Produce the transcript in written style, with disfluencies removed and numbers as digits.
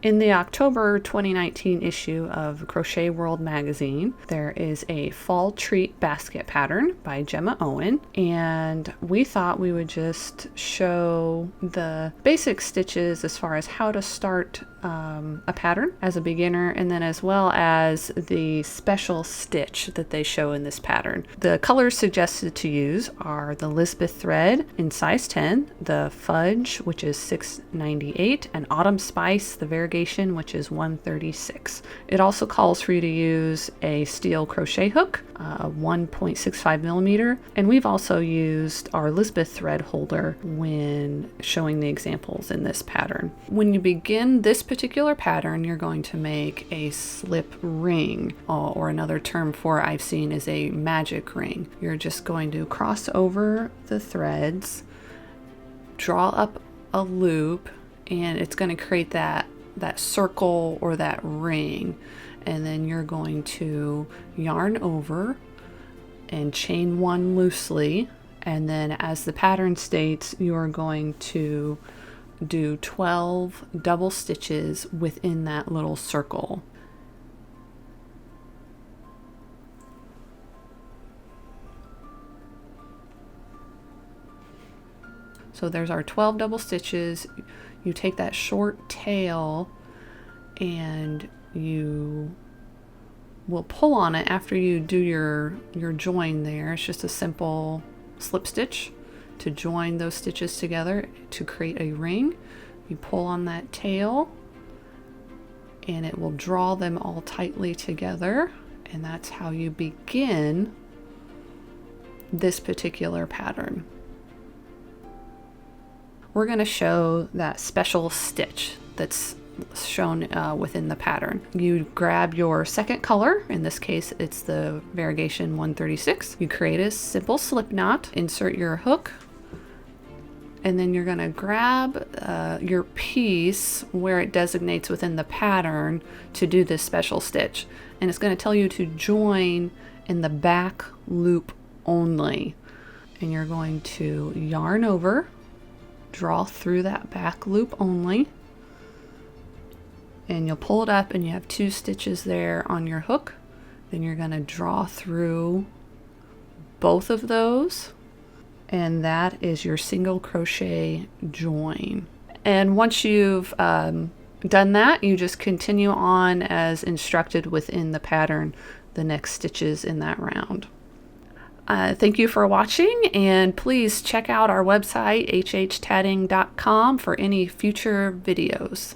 In the October 2019 issue of Crochet World magazine, there is a fall treat basket pattern by Gemma Owen, and we thought we would just show the basic stitches as far as how to start a pattern as a beginner, and then as well as the special stitch that they show in this pattern. The colors suggested to use are the Lisbeth thread in size 10, the Fudge, which is 698, and Autumn Spice, the variegation, which is 136. It also calls for you to use a steel crochet hook, 1.65 millimeter, and we've also used our Lisbeth thread holder when showing the examples in this pattern. When you begin this particular pattern, you're going to make a slip ring, or another term for I've seen is a magic ring. You're just going to cross over the threads, draw up a loop, and it's going to create that circle or that ring, and then you're going to yarn over and chain one loosely, and then as the pattern states, you are going to do 12 double stitches within that little circle. So there's our 12 double stitches. You take that short tail and you will pull on it after you do your join there. It's just a simple slip stitch to join those stitches together to create a ring. You pull on that tail and it will draw them all tightly together, and that's how you begin this particular pattern. We're going to show that special stitch that's shown within the pattern. You grab your second color, in this case it's the variegation 136. You create a simple slip knot, insert your hook, and then you're going to grab your piece where it designates within the pattern to do this special stitch, and it's going to tell you to join in the back loop only, and you're going to yarn over, draw through that back loop only, and you'll pull it up and you have 2 stitches there on your hook. Then you're going to draw through both of those, and that is your single crochet join. And once you've done that, you just continue on as instructed within the pattern the next stitches in that round. Thank you for watching, and please check out our website hhtatting.com for any future videos.